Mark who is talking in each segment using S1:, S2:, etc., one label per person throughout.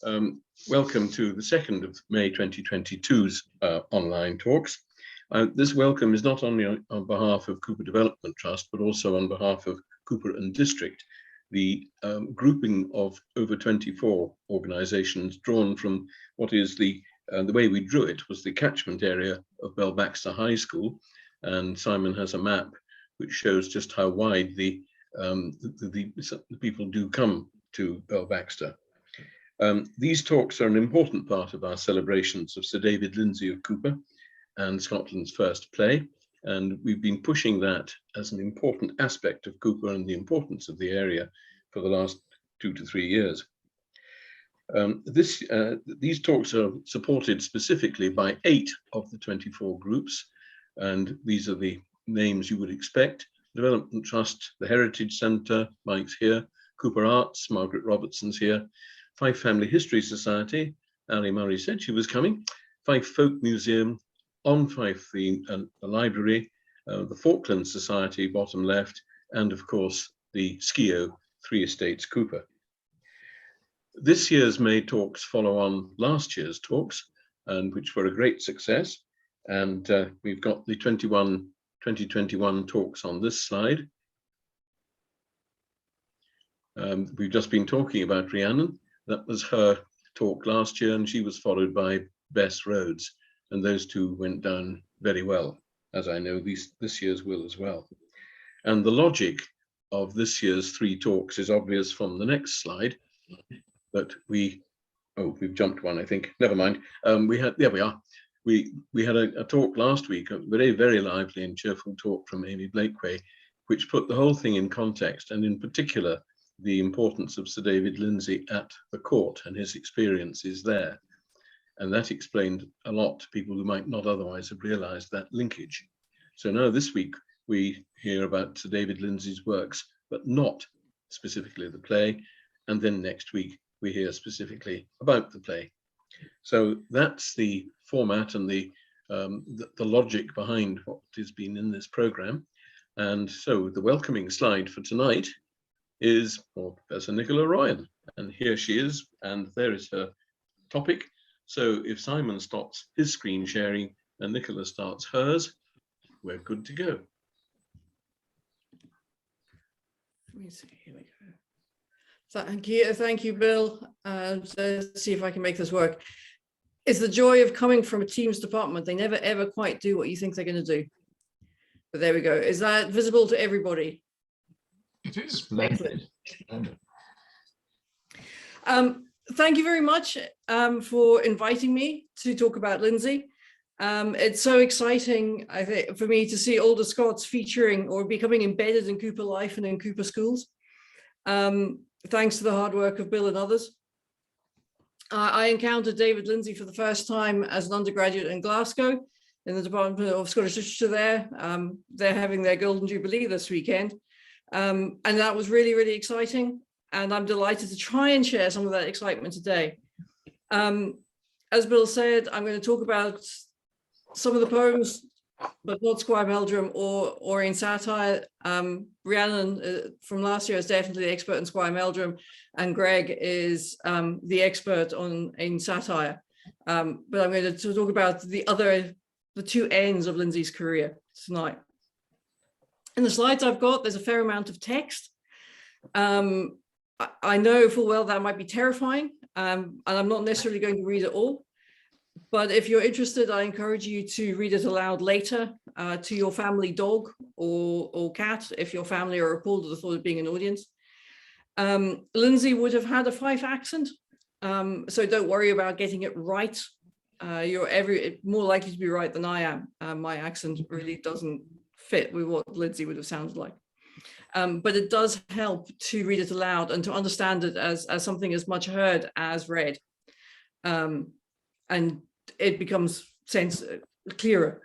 S1: Welcome to the 2nd of May 2022's online talks. This welcome is not only on behalf of Cupar Development Trust, but also on behalf of Cupar and District, the grouping of over 24 organisations drawn from what is the way we drew it was the catchment area of Belbaxter High School, and Simon has a map which shows just how wide the people do come to Belbaxter. These talks are an important part of our celebrations of Sir David Lyndsay of Cupar and Scotland's first play, and we've been pushing that as an important aspect of Cupar and the importance of the area for the last 2 to 3 years. These talks are supported specifically by 8 of the 24 groups, and these are the names you would expect: Development Trust, the Heritage Centre, Mike's here, Cupar Arts, Margaret Robertson's here, Fife Family History Society, Ali Murray said she was coming, Fife Folk Museum, On Fife the Library, the Falkland Society, bottom left, and of course the SCIO, Three Estates Cupar. This year's May talks follow on last year's talks, and which were a great success, and we've got the 2021 talks on this slide. We've just been talking about Rhiannon. That was her talk last year, and she was followed by Bess Rhodes, and those two went down very well, as I know this year's will as well. And the logic of this year's 3 talks is obvious from the next slide, but we've jumped one, I think. Never mind. There we are. We had a talk last week, a very lively and cheerful talk from Amy Blakeway, which put the whole thing in context, and in particular the importance of Sir David Lyndsay at the court and his experiences there. And that explained a lot to people who might not otherwise have realized that linkage. So now this week we hear about Sir David Lyndsay's works, but not specifically the play. And then next week we hear specifically about the play. So that's the format and the logic behind what has been in this program. And so the welcoming slide for tonight is for Professor Nicola Royan, and here she is, and there is her topic. So if Simon stops his screen sharing and Nicola starts hers, we're good to go.
S2: Let me see, here we go. Thank you, Bill. Let's see if I can make this work. It's the joy of coming from a Teams department. They never ever quite do what you think they're going to do. But there we go. Is that visible to everybody?
S3: It is splendid.
S2: Thank you very much for inviting me to talk about Lyndsay. It's so exciting, I think, for me to see older Scots featuring or becoming embedded in Cupar life and in Cupar schools, thanks to the hard work of Bill and others. I encountered David Lyndsay for the first time as an undergraduate in Glasgow in the Department of Scottish Literature there. They're having their Golden Jubilee this weekend. And that was really exciting, and I'm delighted to try and share some of that excitement today. As Bill said, I'm going to talk about some of the poems, but not Squire Meldrum or in satire. Rhiannon from last year is definitely the expert in Squire Meldrum, and Greg is the expert in satire. But I'm going to talk about the 2 ends of Lyndsay's career tonight. In the slides I've got, there's a fair amount of text. I know full well that might be terrifying, and I'm not necessarily going to read it all. But if you're interested, I encourage you to read it aloud later to your family dog or cat, if your family are appalled at the thought of being an audience. Lyndsay would have had a Fife accent, so don't worry about getting it right. You're more likely to be right than I am. My accent really doesn't fit with what Lyndsay would have sounded like. But it does help to read it aloud and to understand it as something as much heard as read. And it becomes clearer.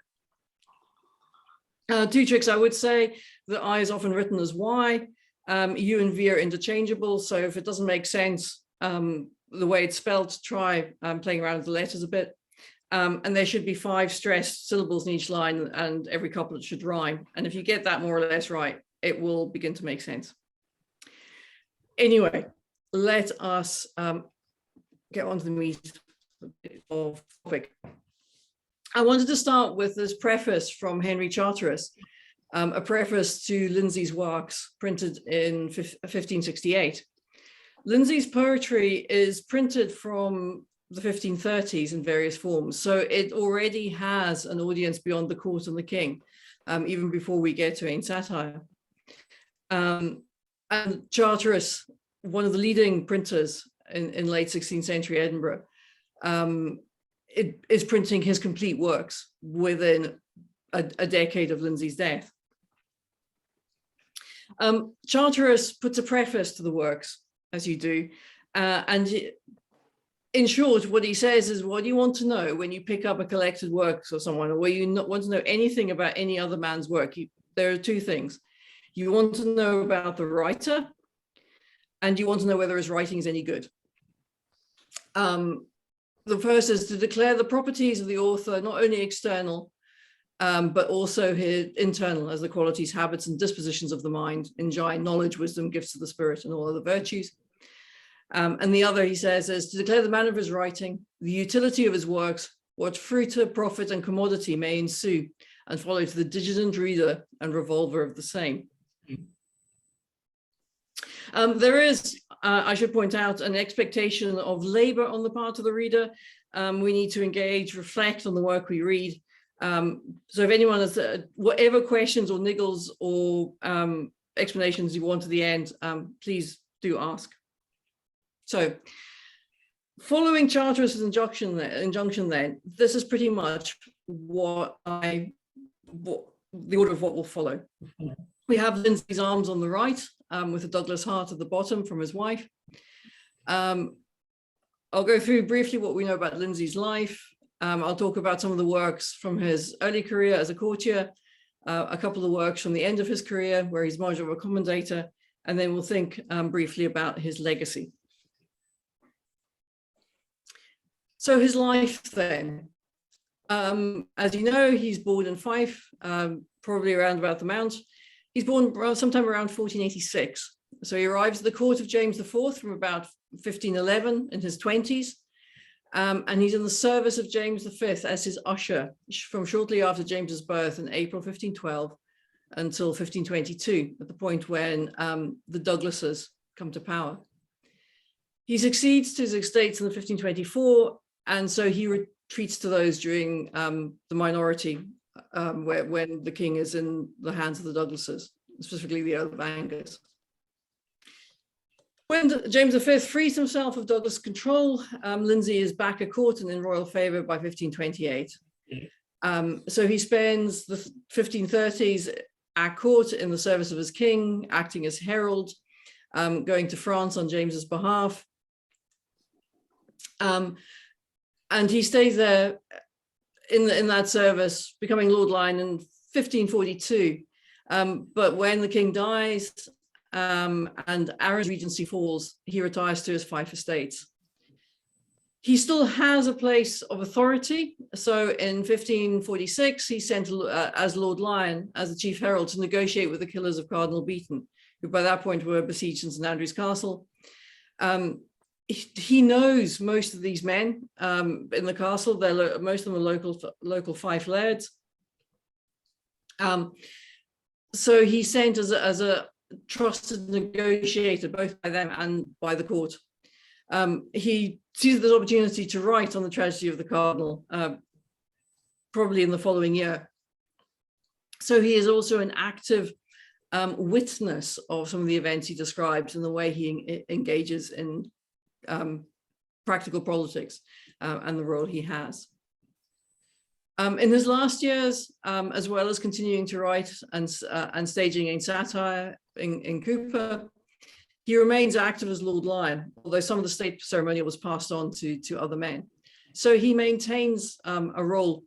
S2: 2 tricks I would say: the I is often written as Y. U and V are interchangeable, so if it doesn't make sense the way it's spelled, try playing around with the letters a bit. And there should be 5 stressed syllables in each line, and every couplet should rhyme. And if you get that more or less right, it will begin to make sense. Anyway, let us get on to the meat of the topic. I wanted to start with this preface from Henry Charteris, a preface to Lyndsay's works printed in 1568. Lyndsay's poetry is printed from the 1530s in various forms, so it already has an audience beyond the court and the king, even before we get to Ain Satire. And Charteris, one of the leading printers in late 16th century Edinburgh, it is printing his complete works within a decade of Lyndsay's death. Charteris puts a preface to the works, as you do, and in short, what he says is, what do you want to know when you pick up a collected works of someone, or where you want to know anything about any other man's work? There are two things. You want to know about the writer, and you want to know whether his writing is any good. The first is to declare the properties of the author, not only external, but also his internal, as the qualities, habits, and dispositions of the mind, engine, knowledge, wisdom, gifts of the spirit, and all other virtues. And the other, he says, is to declare the manner of his writing, the utility of his works, what fruit, profit, and commodity may ensue, and follow to the diligent reader and revolver of the same. There is, I should point out, an expectation of labor on the part of the reader. We need to engage, reflect on the work we read. So if anyone has whatever questions or niggles or explanations you want at the end, please do ask. So following Charteris' injunction then, this is pretty much what the order of what will follow. We have Lyndsay's arms on the right, with a Douglas heart at the bottom from his wife. I'll go through briefly what we know about Lyndsay's life. I'll talk about some of the works from his early career as a courtier, a couple of works from the end of his career where he's more of a commentator, and then we'll think briefly about his legacy. So his life then, as you know, he's born in Fife, probably around about the Mount. He's born sometime around 1486. So he arrives at the court of James IV from about 1511 in his 20s. And he's in the service of James V as his usher from shortly after James's birth in April 1512 until 1522, at the point when the Douglases come to power. He succeeds to his estates in 1524, and so he retreats to those during the minority, when the king is in the hands of the Douglases, specifically the Earl of Angus. When James V frees himself of Douglas control, Lyndsay is back at court and in royal favor by 1528. So he spends the 1530s at court in the service of his king, acting as herald, going to France on James's behalf. And he stays there in that service, becoming Lord Lion in 1542. But when the king dies, and Arran's regency falls, he retires to his Fife estates. He still has a place of authority. So in 1546, he's sent as Lord Lion, as the chief herald, to negotiate with the killers of Cardinal Beaton, who by that point were besieged in St Andrew's Castle. He knows most of these men in the castle. Most of them are local Fife lairds. So he's sent as a trusted negotiator, both by them and by the court. He sees this opportunity to write on the tragedy of the Cardinal, probably in the following year. So he is also an active witness of some of the events he describes and the way he engages in practical politics and the role he has. In his last years, as well as continuing to write and staging Ain Satire in Cupar, he remains active as Lord Lion, although some of the state ceremonial was passed on to other men. So he maintains a role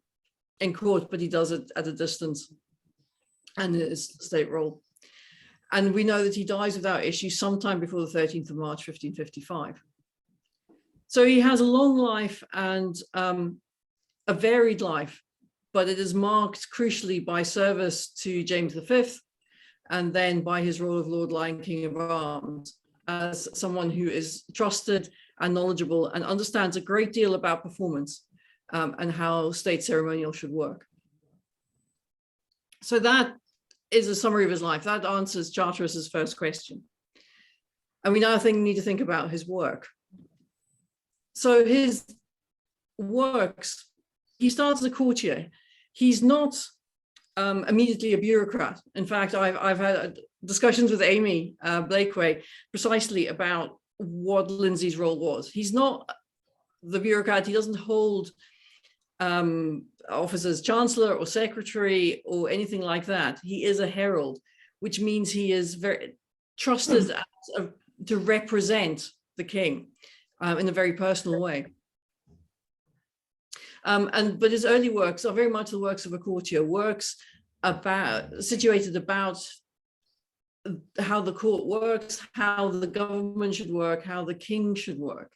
S2: in court, but he does it at a distance and his state role. And we know that he dies without issue sometime before the 13th of March, 1555. So he has a long life and a varied life, but it is marked crucially by service to James V and then by his role of Lord Lion, King of Arms, as someone who is trusted and knowledgeable and understands a great deal about performance and how state ceremonial should work. So that is a summary of his life. That answers Charteris's first question. And we now need to think about his work. So his works, he starts as a courtier. He's not immediately a bureaucrat. In fact, I've had discussions with Amy Blakeway precisely about what Lyndsay's role was. He's not the bureaucrat. He doesn't hold office as chancellor or secretary or anything like that. He is a herald, which means he is very trusted to represent the king in a very personal way. But his early works are very much the works of a courtier, works situated about how the court works, how the government should work, how the king should work.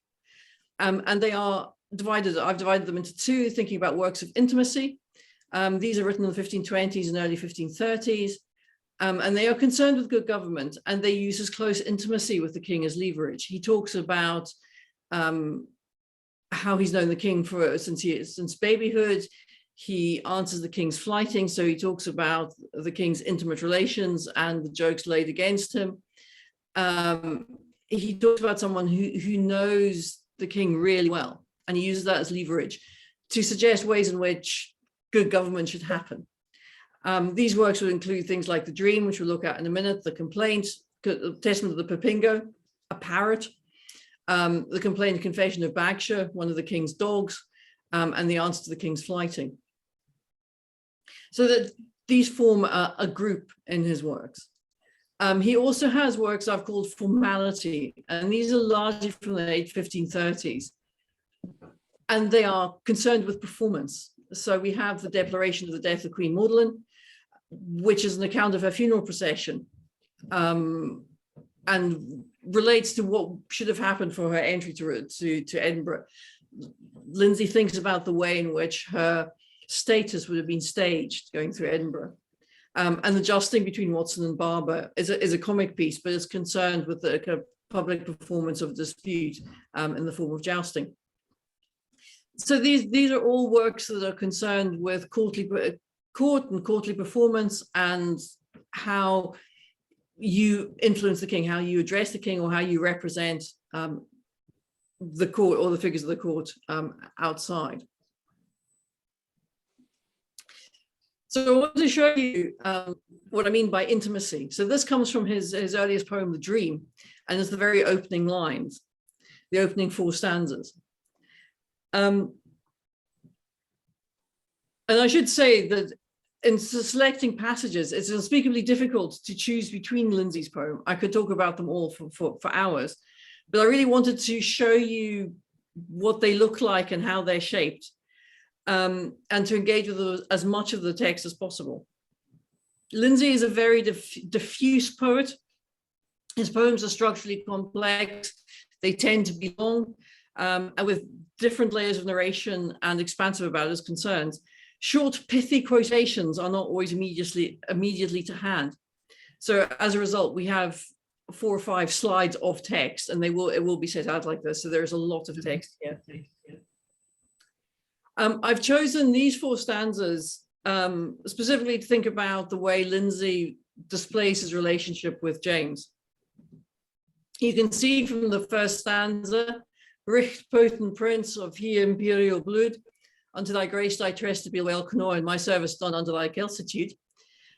S2: And they are divided, I've divided them into two, thinking about works of intimacy. These are written in the 1520s and early 1530s. And they are concerned with good government, and they use his close intimacy with the king as leverage. He talks about how he's known the king since babyhood. He answers the king's flighting, so he talks about the king's intimate relations and the jokes laid against him. He talks about someone who knows the king really well, and he uses that as leverage to suggest ways in which good government should happen. These works would include things like The Dream, which we'll look at in a minute, The Complaint, The Testament of the Pepingo, a parrot, The Complaint and Confession of Bagshaw, one of the king's dogs, and the answer to the king's flighting. So that these form a group in his works. He also has works I've called formality, and these are largely from the late 1530s. And they are concerned with performance. So we have the Declaration of the Death of Queen Magdalene, which is an account of her funeral procession, and relates to what should have happened for her entry to Edinburgh. Lyndsay thinks about the way in which her status would have been staged going through Edinburgh. And the justing between Watson and Barber is a comic piece, but is concerned with the kind of public performance of dispute in the form of jousting. So these are all works that are concerned with court and courtly performance, and how you influence the king, how you address the king, or how you represent the court or the figures of the court outside. So I want to show you what I mean by intimacy. So this comes from his earliest poem, The Dream, and it's the very opening lines, the opening 4 stanzas. And I should say that in selecting passages, it's unspeakably difficult to choose between Lyndsay's poem. I could talk about them all for hours, but I really wanted to show you what they look like and how they're shaped, and to engage with as much of the text as possible. Lyndsay is a very diffuse poet. His poems are structurally complex. They tend to be long, and with different layers of narration and expansive about his concerns. Short, pithy quotations are not always immediately to hand. So as a result, we have 4 or 5 slides of text, and it will be set out like this. So there's a lot of text here. I've chosen these 4 stanzas specifically to think about the way Lyndsay displays his relationship with James. You can see from the first stanza, Richt potent prince of he imperial blood, unto thy grace thy trust to be well canoe and my service done under thy gelsitude.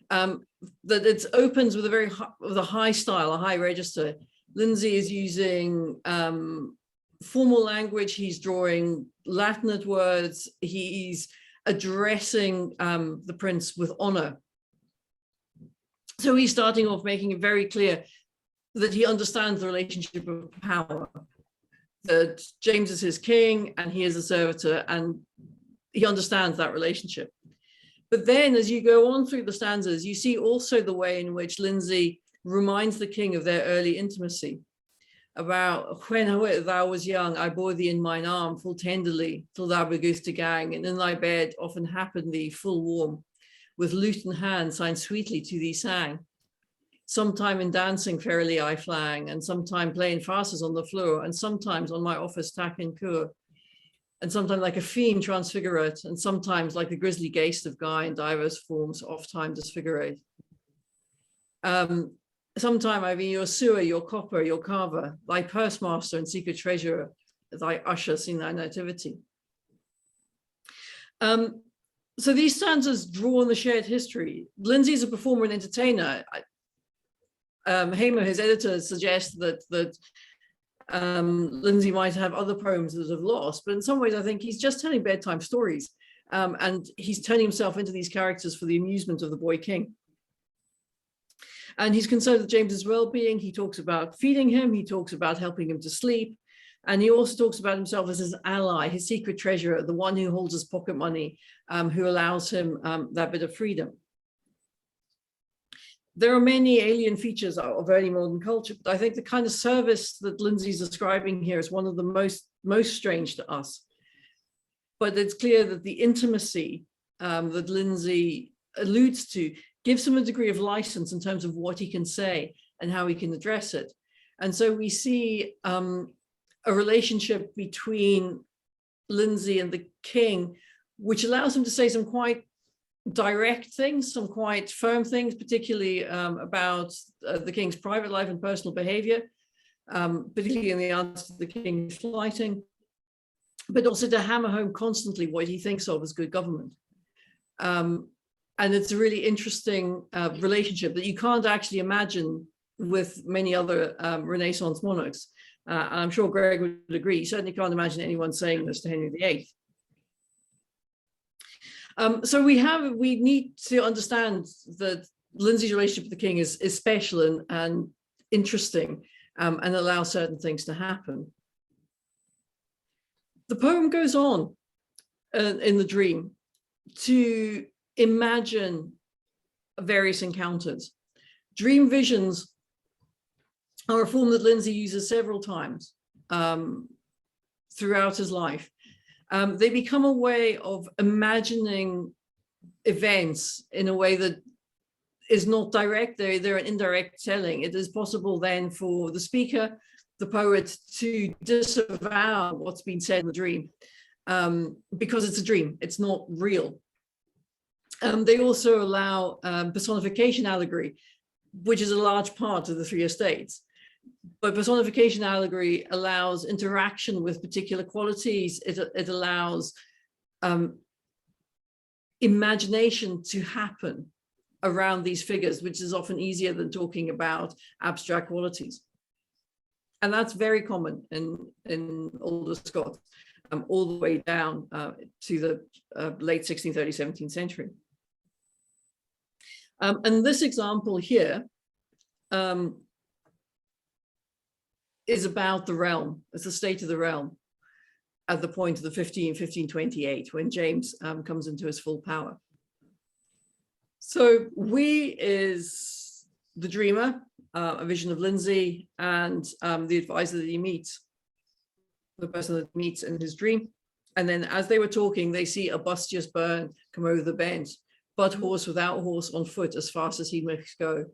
S2: That it opens with a high style, a high register. Lyndsay is using formal language. He's drawing Latinate words. He's addressing the prince with honor. So he's starting off making it very clear that he understands the relationship of power, that James is his king and he is a servitor, and he understands that relationship. But then as you go on through the stanzas, you see also the way in which Lyndsay reminds the king of their early intimacy, about when thou was young, I bore thee in mine arm full tenderly, till thou begoost to gang, and in thy bed often happened thee full warm, with lute in hand signed sweetly to thee sang. sometime in dancing fairly I flang, and sometime playing farces on the floor, and sometimes on my office tack and cure, and sometimes like a fiend transfigurate, and sometimes like the grisly ghost of Guy in diverse forms, oft time disfigurate. Sometime I've been your sewer, your copper, your carver, thy purse master and secret treasurer, thy usher seen thy nativity. So these stanzas draw on the shared history. Lyndsay is a performer and entertainer. Hamer, his editor, suggests that Lyndsay might have other poems that have lost, but in some ways I think he's just telling bedtime stories, and he's turning himself into these characters for the amusement of the boy king. And he's concerned with James's well-being. He talks about feeding him, he talks about helping him to sleep, and he also talks about himself as his ally, his secret treasurer, the one who holds his pocket money, who allows him that bit of freedom. There are many alien features of early modern culture, but I think the kind of service that Lyndsay's describing here is one of the most strange to us. But it's clear that the intimacy that Lyndsay alludes to gives him a degree of license in terms of what he can say and how he can address it. And so we see a relationship between Lyndsay and the king, which allows him to say some quite direct things, some quite firm things, particularly about the king's private life and personal behavior, particularly in the answer to the king's flighting, but also to hammer home constantly what he thinks of as good government. And it's a really interesting relationship that you can't actually imagine with many other Renaissance monarchs. And I'm sure Greg would agree. You certainly can't imagine anyone saying this to Henry VIII. So we need to understand that Lyndsay's relationship with the king is special and interesting, and allow certain things to happen. The poem goes on in the dream to imagine various encounters. Dream visions are a form that Lyndsay uses several times throughout his life. They become a way of imagining events in a way that is not direct, they're an indirect telling. It is possible then for the speaker, the poet, to disavow what's been said in the dream, because it's a dream, it's not real. They also allow personification allegory, which is a large part of the three estates. But personification allegory allows interaction with particular qualities. It allows imagination to happen around these figures, which is often easier than talking about abstract qualities. And that's very common in older Scots, all the way down to the late 16th, early 17th century. And this example here is about the realm. It's the state of the realm at the point of the 1528, when James comes into his full power. So we is the dreamer, a vision of Lyndsay, and the advisor that he meets, the person that he meets in his dream. And then as they were talking, they see a bustious burn come over the bend, but horse without horse on foot as fast as he must go,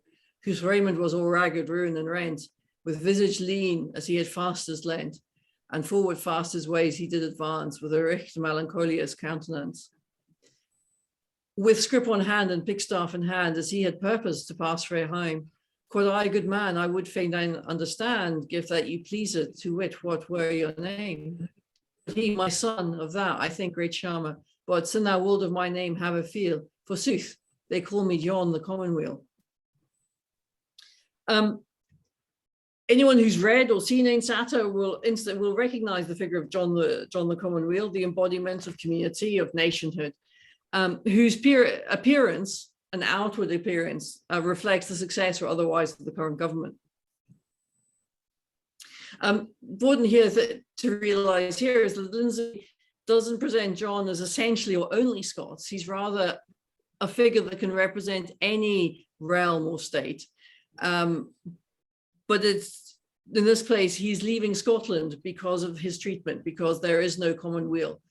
S2: whose raiment was all ragged, ruined and rent, with visage lean as he had fastest leant, and forward fast his ways he did advance, with a richt melancholious countenance. With scrip on hand and pickstaff in hand, as he had purposed to pass frae home, quod I, good man, I would fain understand, give that you please it, to wit what were your name. He, my son, of that I think great charmer, but sin thou would of my name have a feel, forsooth, they call me John the Commonweal. Anyone who's read or seen Ein Satter will recognize the figure of John the Commonweal, the embodiment of community, of nationhood, whose appearance, an outward appearance, reflects the success or otherwise of the current government. Important here to realize here is that Lyndsay doesn't present John as essentially or only Scots. He's rather a figure that can represent any realm or state. But it's in this place, he's leaving Scotland because of his treatment, because there is no commonweal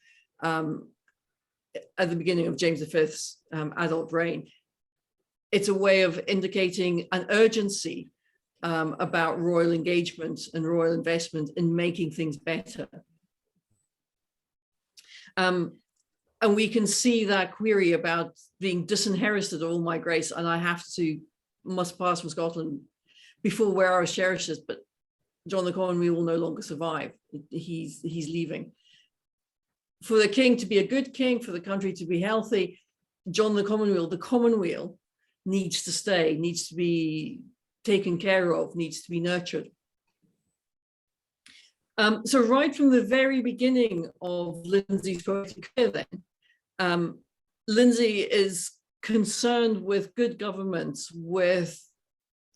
S2: at the beginning of James V's adult reign. it's a way of indicating an urgency about royal engagement and royal investment in making things better. And we can see that query about being disinherited of all my grace, and I must pass from Scotland before where I was cherished, but John the Commonweal will no longer survive. He's leaving. For the king to be a good king, for the country to be healthy, John the Commonweal needs to stay, needs to be taken care of, needs to be nurtured. So right from the very beginning of Lyndsays poetry career then, Lyndsay is concerned with good government, with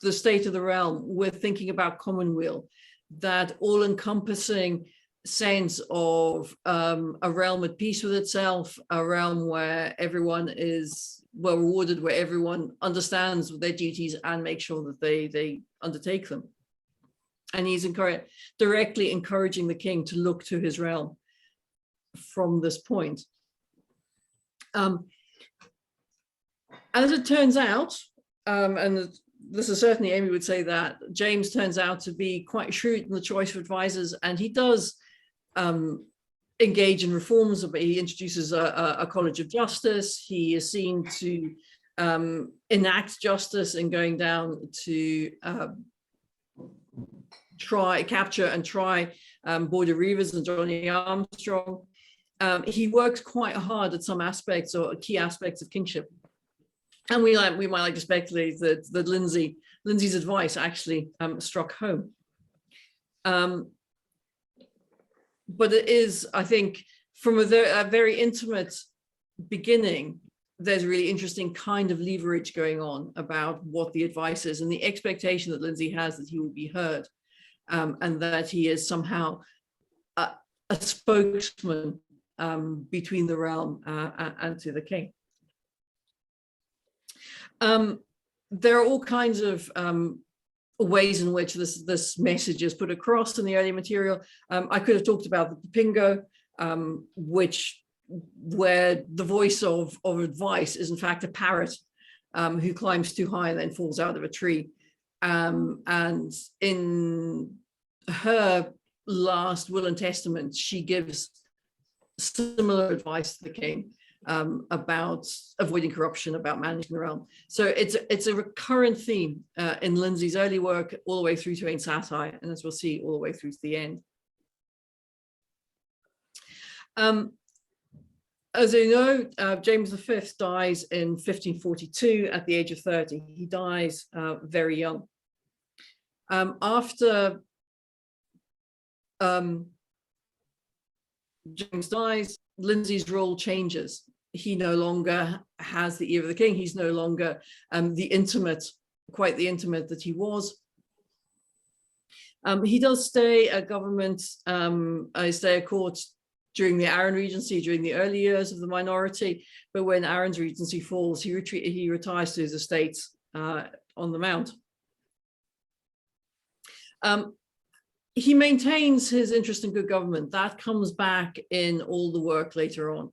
S2: the state of the realm, with thinking about commonweal, that all-encompassing sense of a realm at peace with itself, a realm where everyone is well rewarded, where everyone understands their duties and make sure that they undertake them. And he's directly encouraging the king to look to his realm from this point. As it turns out, and this is certainly, Amy would say that James turns out to be quite shrewd in the choice of advisors, and he does engage in reforms. He introduces a College of Justice. He is seen to enact justice in going down to capture and try Border Reivers and Johnny Armstrong. He works quite hard at some aspects or key aspects of kingship. And we might like to speculate that Lyndsay's advice actually struck home. But it is, I think, from a very intimate beginning, there's a really interesting kind of leverage going on about what the advice is and the expectation that Lyndsay has that he will be heard, and that he is somehow a spokesman between the realm and to the king. There are all kinds of ways in which this message is put across in the early material. I could have talked about the Pingo, where the voice of advice is in fact a parrot who climbs too high and then falls out of a tree. And in her last will and testament, she gives similar advice to the king about avoiding corruption, about managing the realm. So it's a recurrent theme in Lyndsay's early work all the way through to Ain Satire, and as we'll see, all the way through to the end. As you know, James V dies in 1542 at the age of 30. He dies very young. After James dies, Lyndsay's role changes. He no longer has the ear of the king. He's no longer quite the intimate that he was. He does stay at government, stay at court during the Arran Regency, during the early years of the minority. But when Arran's Regency falls, he retires to his estates on the Mount. He maintains his interest in good government. That comes back in all the work later on,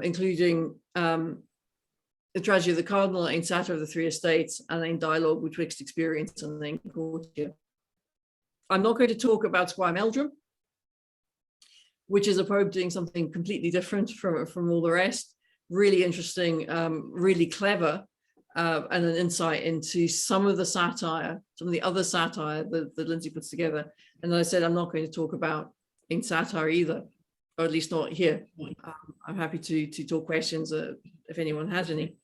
S2: including the Tragedy of the Cardinal, Ain Satire of the Three Estates, and Ain Dialogue betwixt Experience and Ain Courtier. I'm not going to talk about Squire Meldrum, which is a pope doing something completely different from all the rest. Really interesting, really clever, and an insight into some of the satire, some of the other satire that Lyndsay puts together. And as I said, I'm not going to talk about Ain Satire either, or at least not here. I'm happy to talk questions if anyone has any.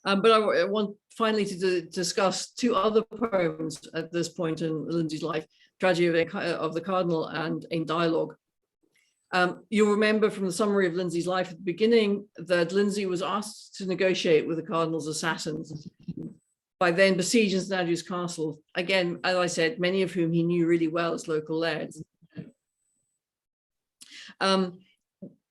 S2: But I want finally to discuss two other poems at this point in Lyndsay's life, Tragedy of the Cardinal and Ain Dialogue. You'll remember from the summary of Lyndsay's life at the beginning that Lyndsay was asked to negotiate with the Cardinal's assassins by then besieging St Andrew's Castle. Again, as I said, many of whom he knew really well as local lairds.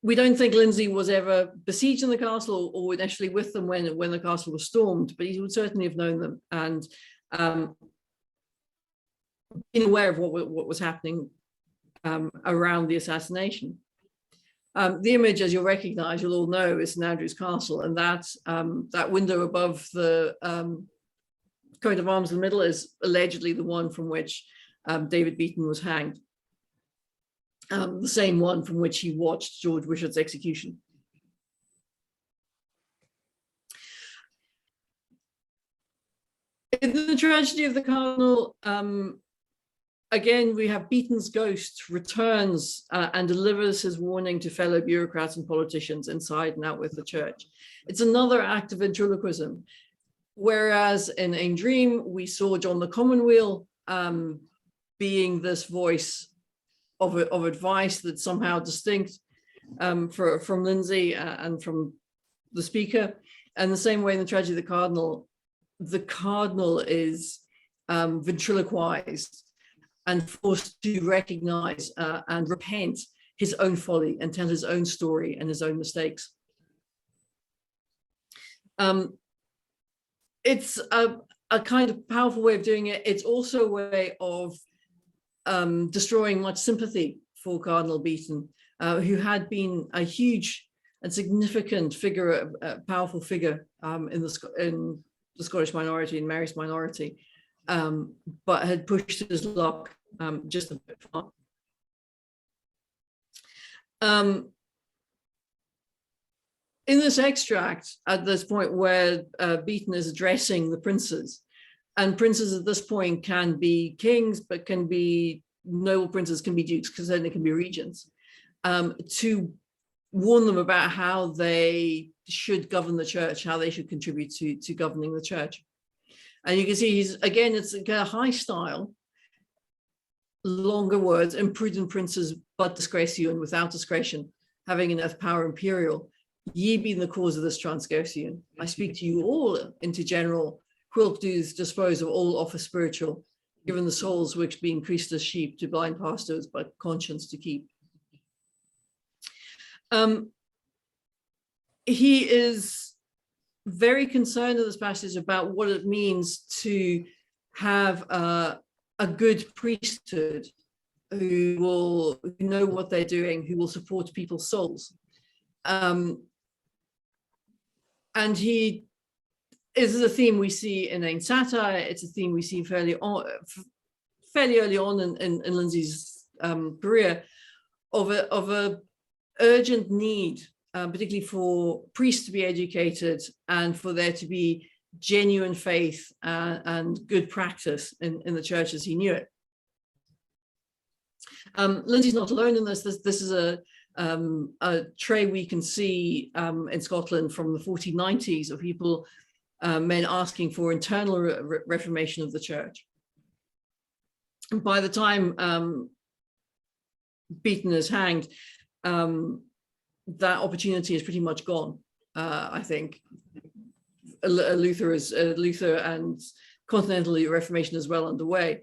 S2: We don't think Lyndsay was ever besieged in the castle or initially with them when the castle was stormed, but he would certainly have known them and been aware of what was happening around the assassination. The image, as you'll recognize, you'll all know, is St Andrew's Castle, and that window above the coat of arms in the middle is allegedly the one from which David Beaton was hanged, the same one from which he watched George Wishart's execution. In the tragedy of the Cardinal, again, we have Beaton's ghost returns and delivers his warning to fellow bureaucrats and politicians inside and out with the church. It's another act of ventriloquism. Whereas in A Dream, we saw John the Commonweal being this voice of advice that's somehow distinct from Lyndsay and from the speaker. And the same way in the tragedy of the Cardinal is ventriloquized and forced to recognize and repent his own folly and tell his own story and his own mistakes. It's a kind of powerful way of doing it. It's also a way of destroying much sympathy for Cardinal Beaton, who had been a huge and significant figure, a powerful figure in the Scottish minority and Mary's minority, but had pushed his luck just a bit far. In this extract, at this point where Beaton is addressing the princes, and princes at this point can be kings, but can be noble princes, can be dukes, because then they can be regents, to warn them about how they should govern the church, how they should contribute to governing the church. And you can see it's a high style, longer words, imprudent princes, but disgrace you, and without discretion, having enough power imperial, ye be the cause of this transgression. I speak to you all into general, whilk do's dispose of all office spiritual, given the souls which be increased as sheep to blind pastors, but conscience to keep. He is very concerned in this passage about what it means to have a good priesthood who will know what they're doing, who will support people's souls. And this is a theme we see in Ain Satire. It's a theme we see fairly early on in Lyndsay's career, of a urgent need, particularly for priests to be educated and for there to be genuine faith and good practice in the church as he knew it. Lyndsay's not alone in this. This is a trait we can see in Scotland from the 1490s of people, men asking for internal reformation of the church. And by the time Beaton is hanged, that opportunity is pretty much gone. I think Luther and continental Reformation is well underway.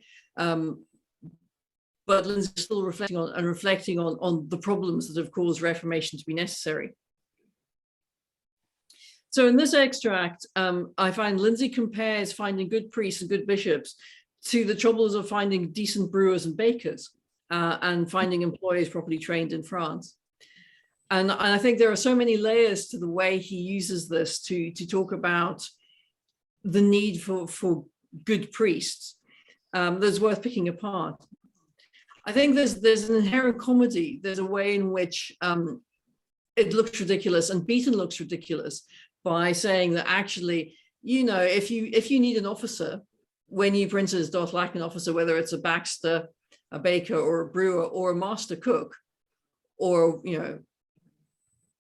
S2: But Lyndsay is still reflecting on the problems that have caused Reformation to be necessary. So in this extract, I find Lyndsay compares finding good priests and good bishops to the troubles of finding decent brewers and bakers and finding employees properly trained in France. And I think there are so many layers to the way he uses this to talk about the need for good priests that's worth picking apart. I think there's an inherent comedy. There's a way in which it looks ridiculous, and Beaton looks ridiculous by saying that actually, you know, if you need an officer, when you princes doth lack an officer, whether it's a Baxter, a baker, or a brewer, or a master cook, or, you know,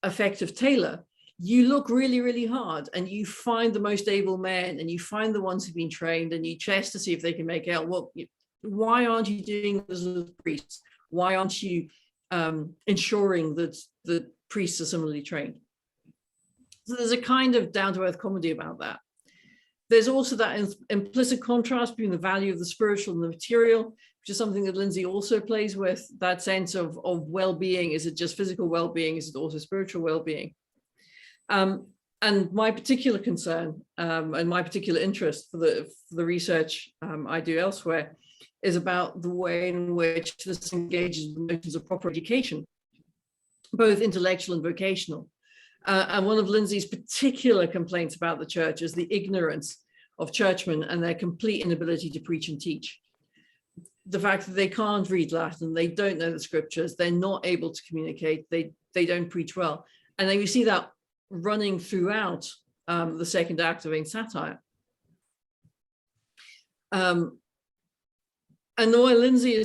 S2: effective tailor, you look really, really hard and you find the most able men and you find the ones who've been trained and you test to see if they can make out, well, why aren't you doing this with priests? Why aren't you ensuring that the priests are similarly trained? So there's a kind of down-to-earth comedy about that. There's also that implicit contrast between the value of the spiritual and the material, which is something that Lyndsay also plays with, that sense of well-being. Is it just physical well-being? Is it also spiritual well-being? And my particular concern and my particular interest for the research I do elsewhere is about the way in which this engages with notions of proper education. both intellectual and vocational. And one of Lyndsay's particular complaints about the church is the ignorance of churchmen and their complete inability to preach and teach. The fact that they can't read Latin, they don't know the scriptures, they're not able to communicate, they don't preach well. And then you see that running throughout the second act of Vain Satire. And while Lyndsay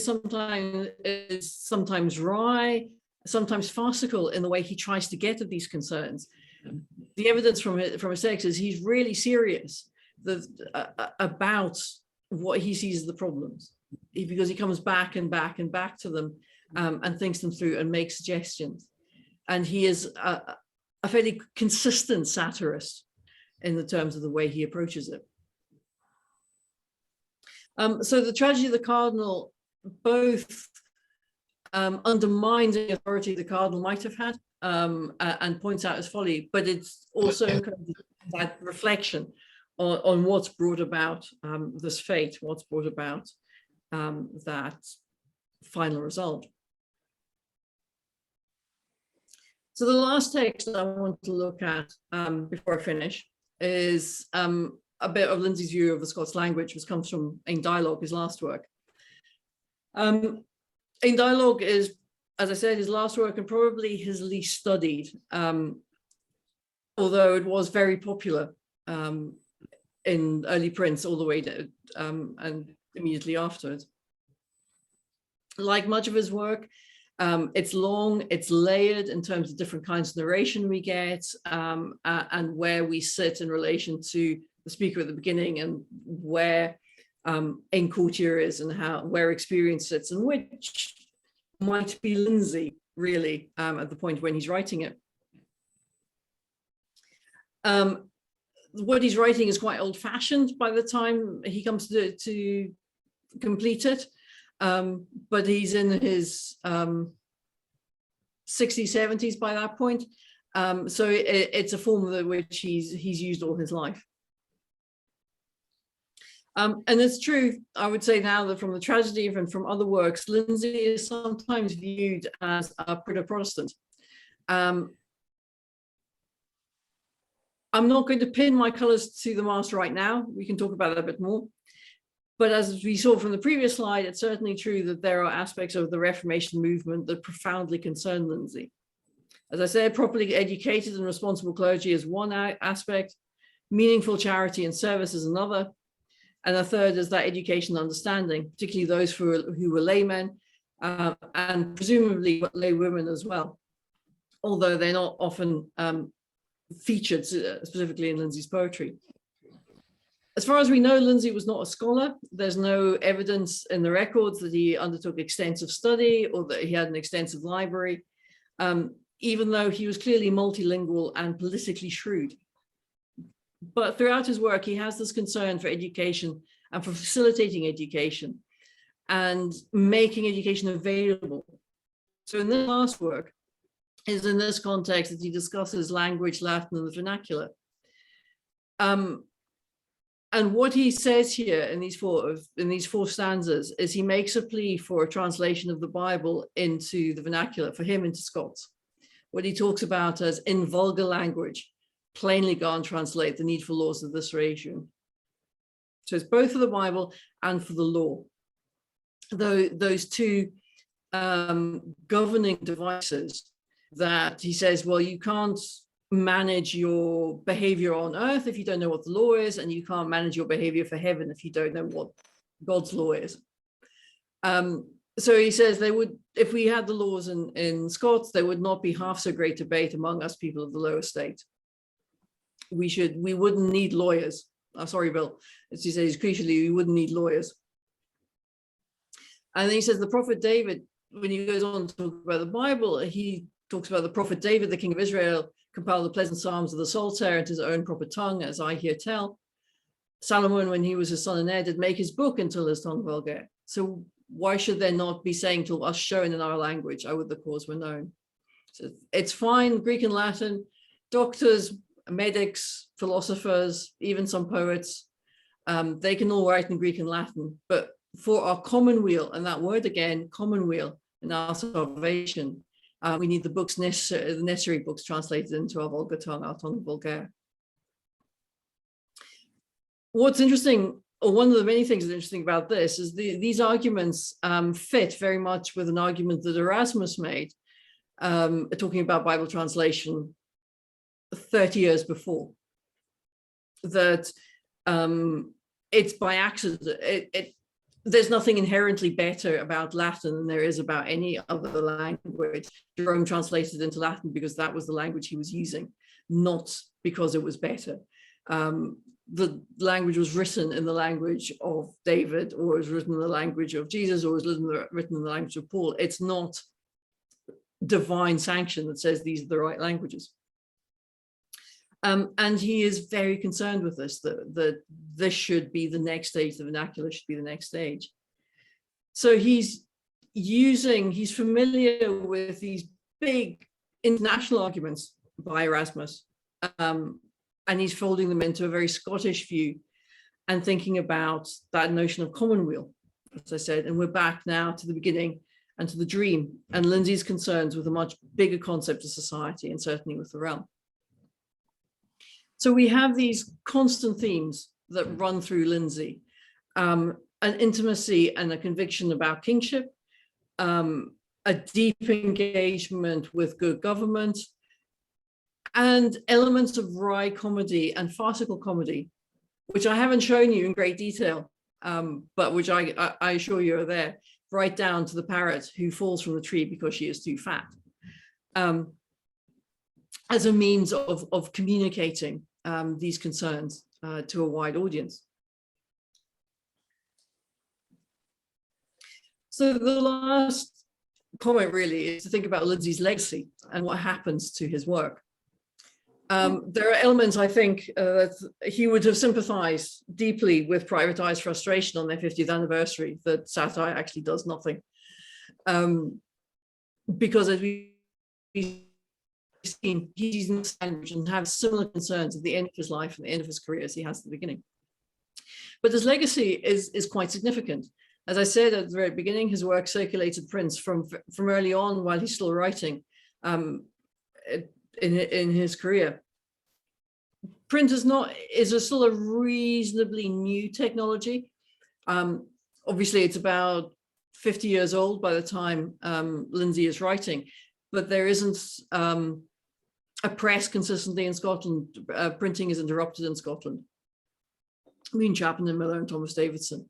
S2: is sometimes wry, sometimes farcical in the way he tries to get at these concerns, the evidence from his text is he's really serious about what he sees as the problems, because he comes back and back and back to them and thinks them through and makes suggestions. And he is a fairly consistent satirist in the terms of the way he approaches it. So the tragedy of the Cardinal both undermines the authority the Cardinal might have had and points out his folly, but it's also encourages that reflection on what's brought about this fate, what's brought about that final result. So the last text I want to look at before I finish is a bit of Lyndsay's view of the Scots language, which comes from In Dialogue, his last work. In Dialogue is, as I said, his last work and probably his least studied, although it was very popular in early prints all the way to, and immediately afterwards. Like much of his work, it's long, it's layered in terms of different kinds of narration we get and where we sit in relation to the speaker at the beginning and where in courtier is and where experience sits and which might be Lyndsay really at the point when he's writing it. What he's writing is quite old-fashioned by the time he comes to complete it, but he's in his 60s, 70s by that point. So it's a form which he's used all his life. And it's true, I would say now that from the tragedy and from other works, Lyndsay is sometimes viewed as a Protestant. I'm not going to pin my colors to the mast right now. We can talk about that a bit more. But as we saw from the previous slide, it's certainly true that there are aspects of the Reformation movement that profoundly concern Lyndsay. As I said, properly educated and responsible clergy is one aspect, meaningful charity and service is another, and a third is that education and understanding, particularly those who were laymen and presumably lay women as well, although they're not often featured specifically in Lyndsay's poetry. As far as we know, Lyndsay was not a scholar. There's no evidence in the records that he undertook extensive study or that he had an extensive library, even though he was clearly multilingual and politically shrewd. But throughout his work, he has this concern for education and for facilitating education and making education available. So in this last work is in this context that he discusses language, Latin, and the vernacular. And what he says here in these four stanzas is he makes a plea for a translation of the Bible into the vernacular, for him into Scots. What he talks about as in vulgar language, plainly go and translate the needful laws of this region. So it's both for the Bible and for the law. Though those two governing devices that he says, well, you can't manage your behavior on earth if you don't know what the law is, and you can't manage your behavior for heaven if you don't know what God's law is. So he says they would, if we had the laws in Scots, there would not be half so great debate among us people of the lower state. We wouldn't need lawyers. Oh, sorry, Bill. As he says, crucially, we wouldn't need lawyers. And then he says the prophet David, when he goes on to talk about the Bible, he talks about the prophet David, the king of Israel, compiled the pleasant psalms of the Psalter into his own proper tongue, as I hear tell. Solomon, when he was his son and heir, did make his book until his tongue vulgar. So why should there not be saying to us shown in our language, I would the cause were known. So it's fine, Greek and Latin, doctors, medics, philosophers, even some poets, they can all write in Greek and Latin, but for our commonweal, and that word again, commonweal, and our salvation, We need the books the necessary books translated into our vulgar tongue, our tongue vulgaire. What's interesting, or one of the many things that's interesting about this, is these arguments fit very much with an argument that Erasmus made, talking about Bible translation 30 years before, that it's by accident. There's nothing inherently better about Latin than there is about any other language. Jerome translated into Latin because that was the language he was using, not because it was better. The language was written in the language of David, or it was written in the language of Jesus, or it was written in the language of Paul. It's not divine sanction that says these are the right languages. And he is very concerned with this, that this should be the next stage, the vernacular should be the next stage. So he's familiar with these big international arguments by Erasmus, and he's folding them into a very Scottish view and thinking about that notion of commonweal, as I said. And we're back now to the beginning and to the dream, and Lyndsay's concerns with a much bigger concept of society, and certainly with the realm. So we have these constant themes that run through Lyndsay, an intimacy and a conviction about kingship, a deep engagement with good government, and elements of wry comedy and farcical comedy, which I haven't shown you in great detail, but which I assure you are there, right down to the parrot who falls from the tree because she is too fat, as a means of communicating these concerns to a wide audience. So the last comment really is to think about Lyndsay's legacy and what happens to his work. There are elements, I think, that he would have sympathized deeply with Private Eye's frustration on their 50th anniversary, that satire actually does nothing. Because as we've seen, he's in this language and has similar concerns at the end of his life and the end of his career as he has at the beginning. But his legacy is quite significant. As I said at the very beginning, his work circulated prints from early on while he's still writing in his career. Print is still a reasonably new technology. Obviously, it's about 50 years old by the time Lyndsay is writing, but there isn't a press consistently in Scotland. Printing is interrupted in Scotland. I mean, Chapman and Miller and Thomas Davidson.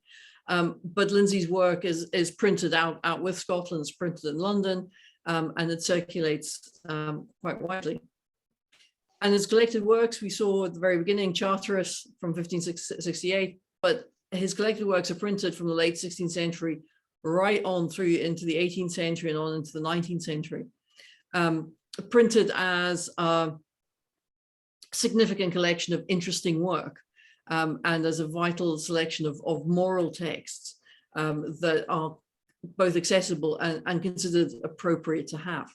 S2: But Lyndsay's work is printed out with Scotland, it's printed in London, and it circulates quite widely. And his collected works, we saw at the very beginning, Charteris from 1568, but his collected works are printed from the late 16th century right on through into the 18th century and on into the 19th century, printed as a significant collection of interesting work, and as a vital selection of moral texts that are both accessible and considered appropriate to have.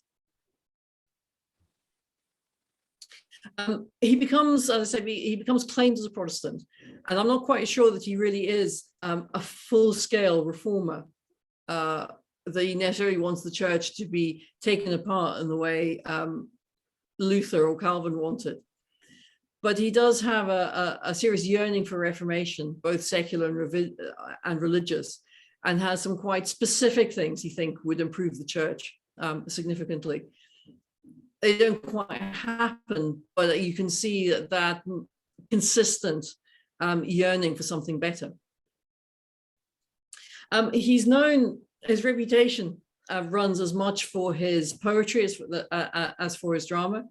S2: He becomes, as I said, he becomes claimed as a Protestant, and I'm not quite sure that he really is a full-scale reformer, that he necessarily wants the church to be taken apart in the way Luther or Calvin wanted. But he does have a serious yearning for reformation, both secular and religious, and has some quite specific things he thinks would improve the church significantly. They don't quite happen, but you can see that consistent yearning for something better. He's known, his reputation runs as much for his poetry as for his drama.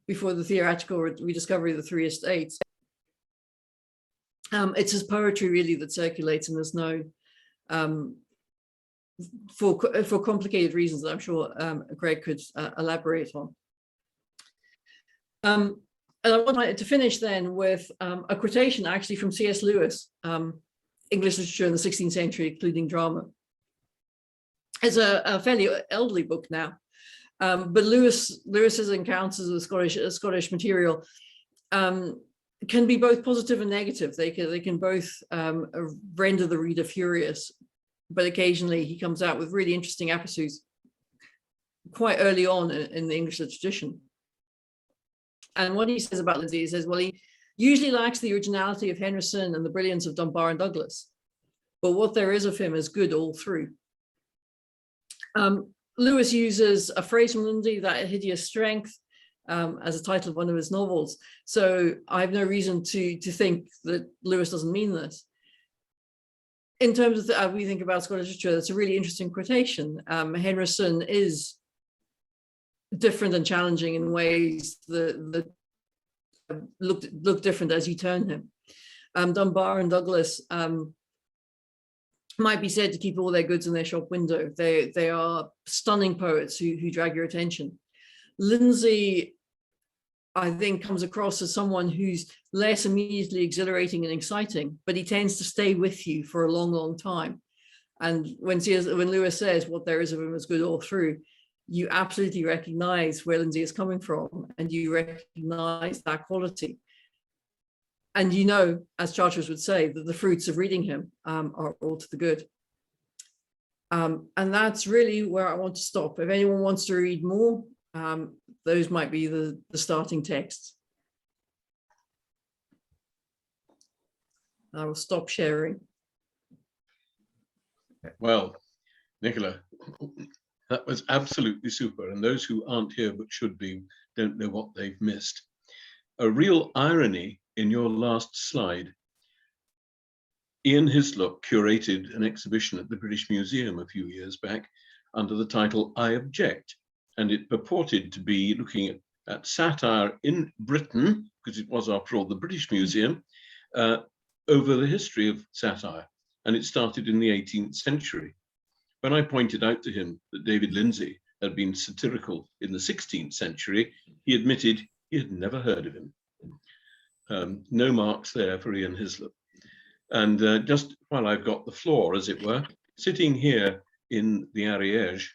S2: Before the theoretical rediscovery of the three estates, it's his poetry really that circulates and is known for complicated reasons that I'm sure Greg could elaborate on. And I wanted to finish then with a quotation actually from C.S. Lewis, English literature in the 16th century, including drama. It's a fairly elderly book now. But Lewis's encounters with Scottish material can be both positive and negative. They can both render the reader furious, but occasionally he comes out with really interesting episodes quite early on in the English tradition. And what he says about Lyndsay, he says, well, he usually lacks the originality of Henryson and the brilliance of Dunbar and Douglas, but what there is of him is good all through. Lewis uses a phrase from Lyndsay, that hideous strength, as a title of one of his novels. So I have no reason to think that Lewis doesn't mean this. In terms of we think about Scottish literature, that's a really interesting quotation. Henryson is different and challenging in ways that look different as you turn him. Dunbar and Douglas might be said to keep all their goods in their shop window. They are stunning poets who drag your attention. Lyndsay, I think, comes across as someone who's less immediately exhilarating and exciting, but he tends to stay with you for a long, long time. And when Lewis says what there is of him is good all through, you absolutely recognize where Lyndsay is coming from, and you recognize that quality. And you know, as Charters would say, that the fruits of reading him are all to the good. And that's really where I want to stop. If anyone wants to read more, those might be the starting texts. I will stop sharing.
S1: Well, Nicola, that was absolutely super. And those who aren't here but should be don't know what they've missed. A real irony in your last slide. Ian Hislop curated an exhibition at the British Museum a few years back under the title I Object, and it purported to be looking at satire in Britain, because it was, after all, the British Museum, over the history of satire, and it started in the 18th century. When I pointed out to him that David Lyndsay had been satirical in the 16th century, he admitted he had never heard of him. No marks there for Ian Hislop. And just while I've got the floor, as it were, sitting here in the Ariège,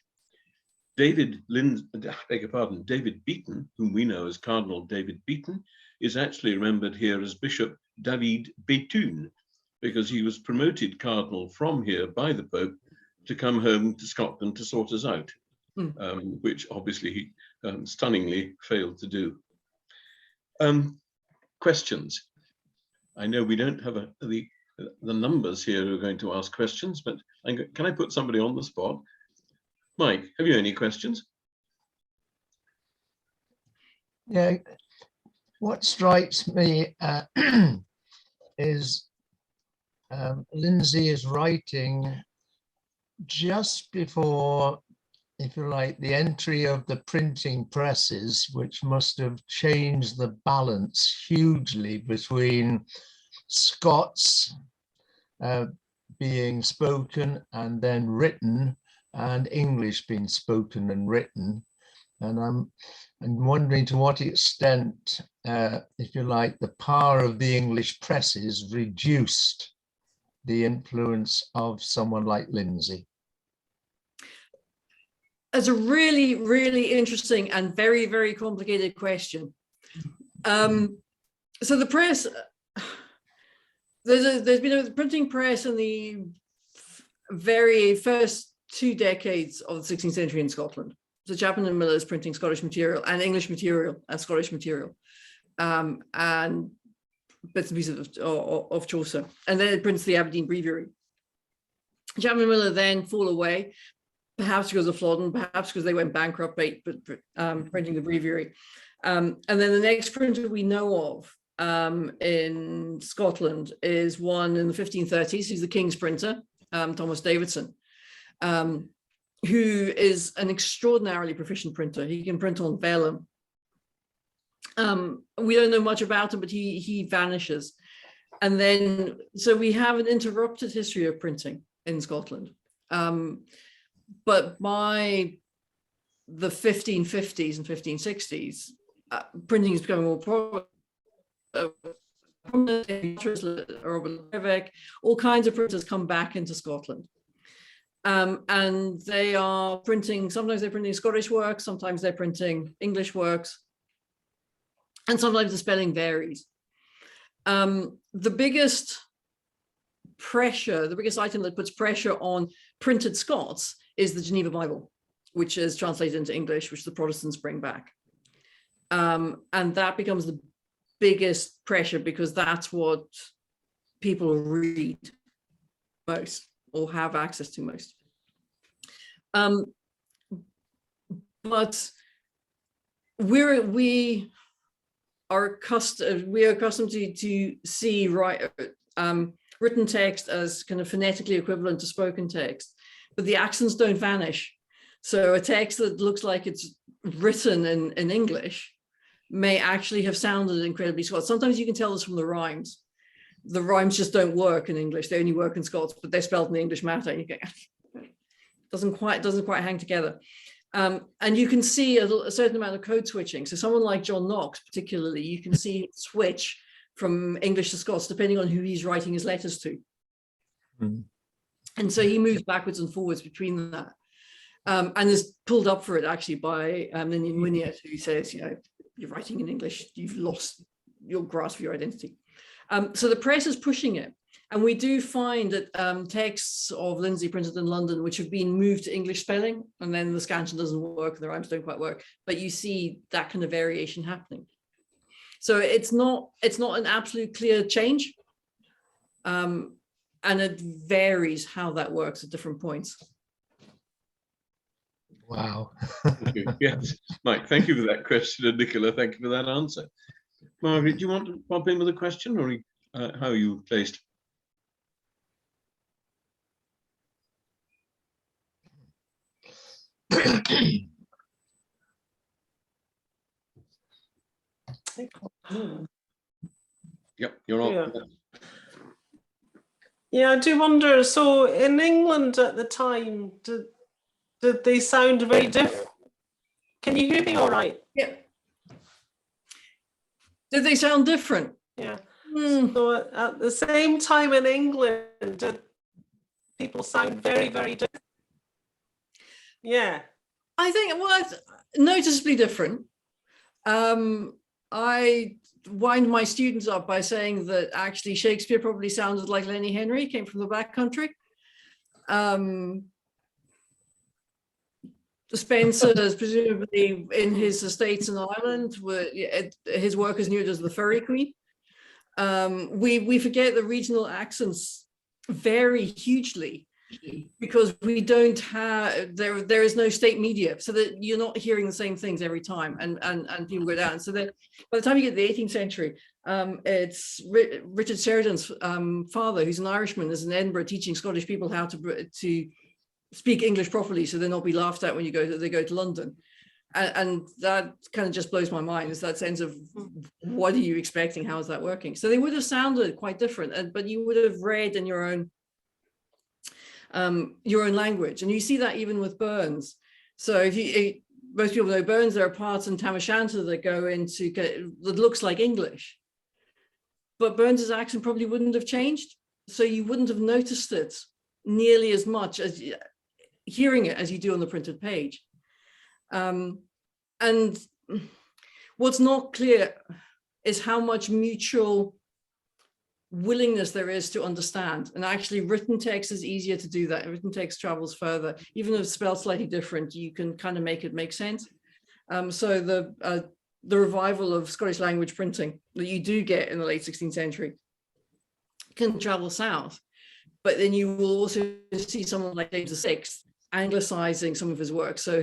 S1: David Beaton, whom we know as Cardinal David Beaton, is actually remembered here as Bishop David Bethune, because he was promoted cardinal from here by the Pope to come home to Scotland to sort us out, which obviously he stunningly failed to do. Questions? I know we don't have the numbers here who are going to ask questions, but can I put somebody on the spot? Mike, have you any questions?
S3: Yeah, what strikes me is Lyndsay is writing just before, if you like, the entry of the printing presses, which must have changed the balance hugely between Scots being spoken and then written, and English being spoken and written. And I'm wondering to what extent, if you like, the power of the English presses reduced the influence of someone like Lyndsay.
S2: That's a really, really interesting and very, very complicated question. So the press, there's been a printing press in the very first 2 decades of the 16th century in Scotland. So Chapman and Miller is printing Scottish material and English material and Scottish material, and bits and pieces of Chaucer. And then it prints the Aberdeen Breviary. Chapman and Miller then fall away, perhaps because of Flodden, perhaps because they went bankrupt, but printing the Breviary. And then the next printer we know of in Scotland is one in the 1530s, who's the King's printer, Thomas Davidson, who is an extraordinarily proficient printer. He can print on vellum. We don't know much about him, but he vanishes. And then, so we have an interrupted history of printing in Scotland. But by the 1550s and 1560s, printing is becoming more prominent. All kinds of printers come back into Scotland. And they are printing, sometimes they're printing Scottish works, sometimes they're printing English works, and sometimes the spelling varies. The biggest pressure, the biggest item that puts pressure on printed Scots is the Geneva Bible, which is translated into English, which the Protestants bring back. And that becomes the biggest pressure because that's what people read most or have access to most. But we are accustomed to see written text as kind of phonetically equivalent to spoken text, but the accents don't vanish. So a text that looks like it's written in English may actually have sounded incredibly Scots. Sometimes you can tell this from the rhymes. The rhymes just don't work in English. They only work in Scots, but they're spelled in the English matter. And you go, doesn't quite hang together. And you can see a certain amount of code switching. So someone like John Knox, particularly, you can see switch from English to Scots, depending on who he's writing his letters to. Mm. And so he moves backwards and forwards between that. And is pulled up for it actually by Ninian Wyniad, who says, you know, you're writing in English, you've lost your grasp of your identity. So the press is pushing it. And we do find that texts of Lyndsay printed in London, which have been moved to English spelling, and then the scansion doesn't work, and the rhymes don't quite work, but you see that kind of variation happening. So it's not an absolute clear change. And it varies how that works at different points.
S3: Wow.
S1: Thank you. Yes, Mike, thank you for that question, and Nicola, thank you for that answer. Margaret, do you want to pop in with a question, or how are you placed? Yep, you're on.
S4: Yeah. Yeah, I do wonder, so in England at the time, did they sound very different? Can you hear me all right?
S2: Yeah. Did they sound different?
S4: Yeah. So at the same time in England, did people sound very, very different? Yeah.
S2: I think, well, it's noticeably different. I wind my students up by saying that actually Shakespeare probably sounded like Lenny Henry, came from the back country. Spencer is presumably in his estates in Ireland, where his workers knew it as the Furry Queen. We forget the regional accents vary hugely because we don't have, there is no state media, so that you're not hearing the same things every time, and people go down. So that by the time you get to the 18th century, it's Richard Sheridan's father, who's an Irishman, is in Edinburgh teaching Scottish people how to speak English properly, so they'll not be laughed at when they go to London. And that kind of just blows my mind, is that sense of what are you expecting? How is that working? So they would have sounded quite different, but you would have read in your own language. And you see that even with Burns. So if most people know Burns, there are parts in Tam O'Shanter that go into, that looks like English, but Burns's accent probably wouldn't have changed. So you wouldn't have noticed it nearly as much as hearing it as you do on the printed page. And what's not clear is how much mutual willingness there is to understand. And actually written text is easier to do that. Written text travels further. Even if it's spelled slightly different, you can kind of make it make sense. So the revival of Scottish language printing that you do get in the late 16th century can travel south. But then you will also see someone like James VI anglicizing some of his work. So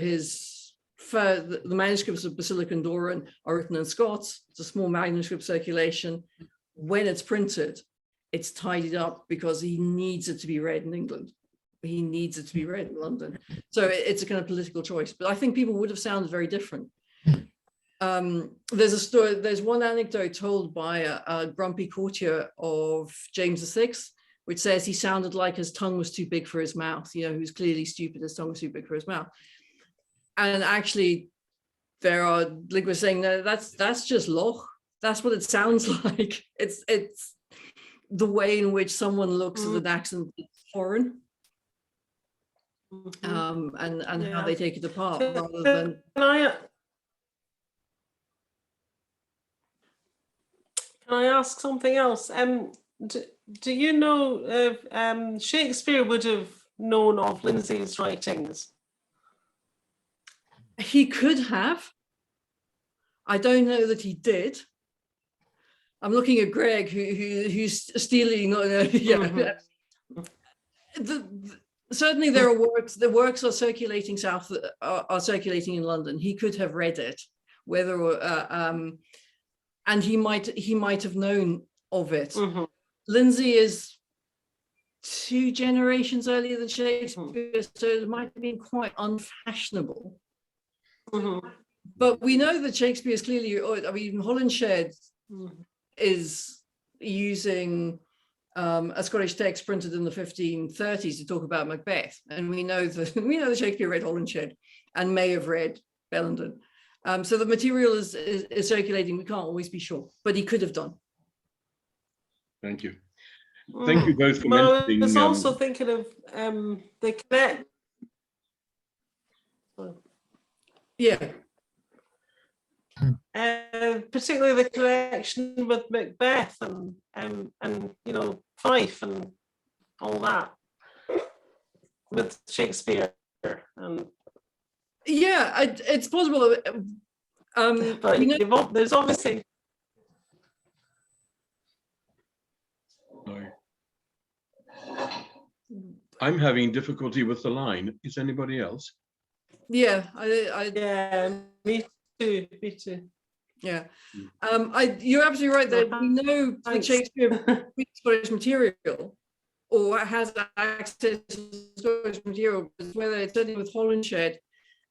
S2: the manuscripts of Basilica and Doran are written in Scots. It's a small manuscript circulation. When it's printed, it's tidied up because he needs it to be read in England. He needs it to be read in London. So it's a kind of political choice. But I think people would have sounded very different. There's a story, there's one anecdote told by a grumpy courtier of James VI, which says he sounded like his tongue was too big for his mouth. You know, he was clearly stupid, his tongue was too big for his mouth. And actually, there are linguists saying, no, that's just loch. That's what it sounds like. It's the way in which someone looks at an accent that's foreign, and how they take it apart, rather than.
S4: Can I ask something else? Do you know if Shakespeare would have known of Lyndsay's writings?
S2: He could have. I don't know that he did. I'm looking at Greg, who's stealing. Yeah. Certainly, there are works. The works are circulating are circulating in London. He could have read it, whether and he might have known of it. Lyndsay is 2 generations earlier than Shakespeare, so it might have been quite unfashionable. But we know that Shakespeare is clearly, I mean, Holinshed is using a Scottish text printed in the 1530s to talk about Macbeth, and we know that Shakespeare read Holinshed and may have read Bellenden. So the material is circulating. We can't always be sure, but he could have done.
S1: Thank you. Thank you both for mentioning.
S4: I was also thinking of the connect.
S2: Yeah.
S4: Particularly the connection with Macbeth and you know, Fife and all that with Shakespeare. And
S2: yeah, it's possible.
S4: But you know, there's obviously.
S1: Sorry. I'm having difficulty with the line. Is anybody else?
S2: Yeah,
S4: Yeah, me too.
S2: Yeah, you're absolutely right that we know that Shakespeare reads Scottish material or has access to Scottish material, whether it's certainly with Holinshed,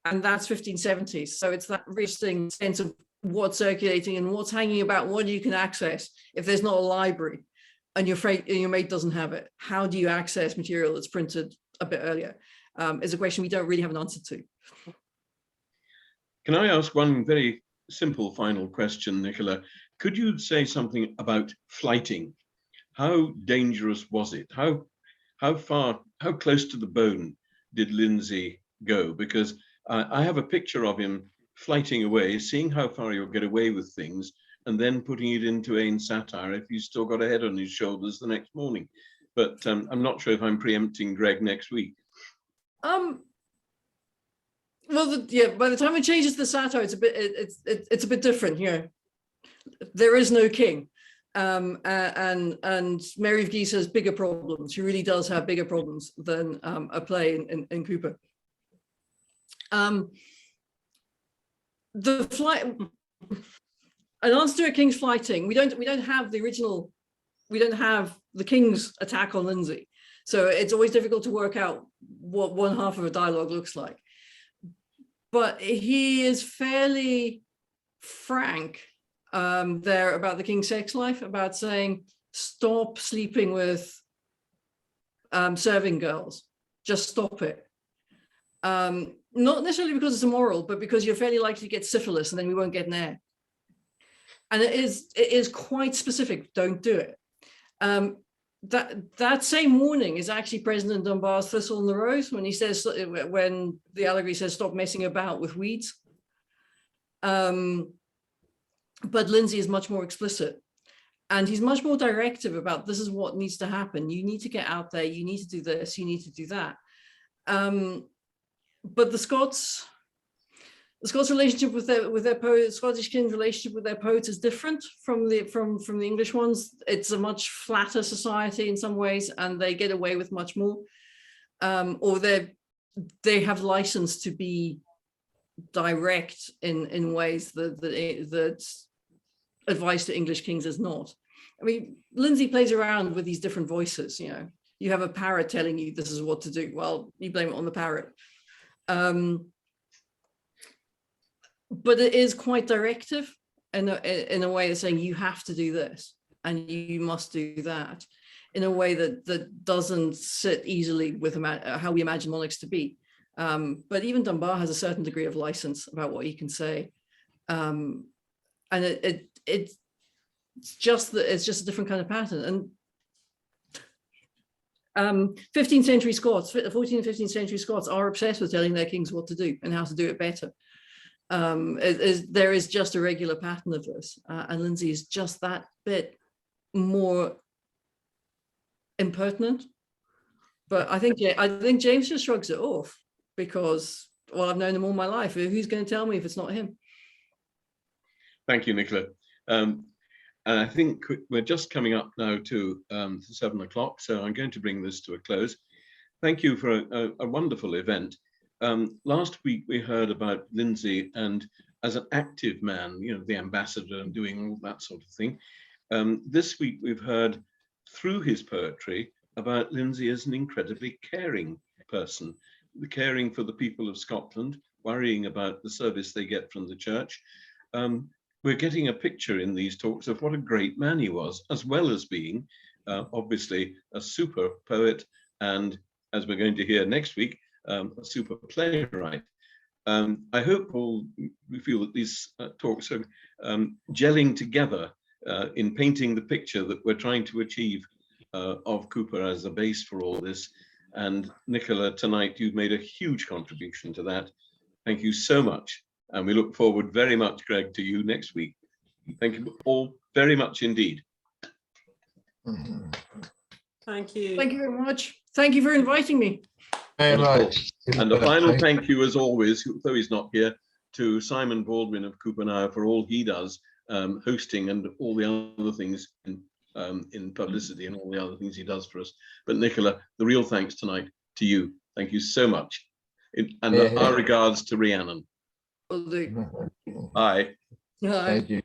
S2: and that's 1570s. So it's that interesting sense of what's circulating and what's hanging about, what you can access if there's not a library and your mate doesn't have it. How do you access material that's printed a bit earlier? Is a question we don't really have an answer to.
S1: Can I ask one very simple final question, Nicola? Could you say something about flighting? How dangerous was it? How close to the bone did Lyndsay go? Because I have a picture of him flighting away, seeing how far he'll get away with things, and then putting it into a satire if he's still got a head on his shoulders the next morning. But I'm not sure if I'm preempting Greg next week.
S2: Well, yeah. By the time it changes the satire, it's a bit different. You know, there is no king, and Mary of Guise has bigger problems. She really does have bigger problems than a play in Cooper. The flight. An answer to a king's flighting. We don't have the original. We don't have the king's attack on Lyndsay, so it's always difficult to work out what one half of a dialogue looks like. But he is fairly frank there about the king's sex life, about saying, stop sleeping with serving girls, just stop it. Not necessarily because it's immoral, but because you're fairly likely to get syphilis and then we won't get an heir. And it is quite specific, don't do it. That same warning is actually present in Dunbar's Thistle and the Rose when he says, when the allegory says, stop messing about with weeds. But Lyndsay is much more explicit, and he's much more directive about this is what needs to happen. You need to get out there. You need to do this. You need to do that. But the Scots' relationship with their poets, Scottish king's relationship with their poets is different from the English ones. It's a much flatter society in some ways, and they get away with much more. Or they have license to be direct in ways that advice to English kings is not. I mean, Lyndsay plays around with these different voices. You know, you have a parrot telling you this is what to do. Well, you blame it on the parrot. But it is quite directive in a way of saying you have to do this and you must do that in a way that doesn't sit easily with how we imagine monarchs to be. But even Dunbar has a certain degree of license about what he can say. And it's just a different kind of pattern. And 14th and 15th century Scots are obsessed with telling their kings what to do and how to do it better. There is just a regular pattern of this, and Lyndsay is just that bit more impertinent. But I think James just shrugs it off because well, I've known him all my life. Who's going to tell me if it's not him?
S1: Thank you, Nicola. And I think we're just coming up now to 7 o'clock, so I'm going to bring this to a close. Thank you for a wonderful event. Last week we heard about Lyndsay and as an active man, you know, the ambassador and doing all that sort of thing. This week we've heard through his poetry about Lyndsay as an incredibly caring person, caring for the people of Scotland, worrying about the service they get from the church. We're getting a picture in these talks of what a great man he was, as well as being obviously a super poet, and as we're going to hear next week, a super playwright. I hope we feel that these talks are gelling together in painting the picture that we're trying to achieve of Cupar as a base for all this. And Nicola, tonight you've made a huge contribution to that. Thank you so much. And we look forward very much, Greg, to you next week. Thank you all very much indeed.
S4: Thank you.
S2: Thank you very much. Thank you for inviting me.
S3: Very much.
S1: And a final thank you, as always, though he's not here, to Simon Baldwin of Cupar Now for all he does, hosting and all the other things in publicity and all the other things he does for us. But Nicola, the real thanks tonight to you. Thank you so much. And our regards to Rhiannon.
S2: Will do.
S1: Bye.
S2: Bye.
S3: Thank you.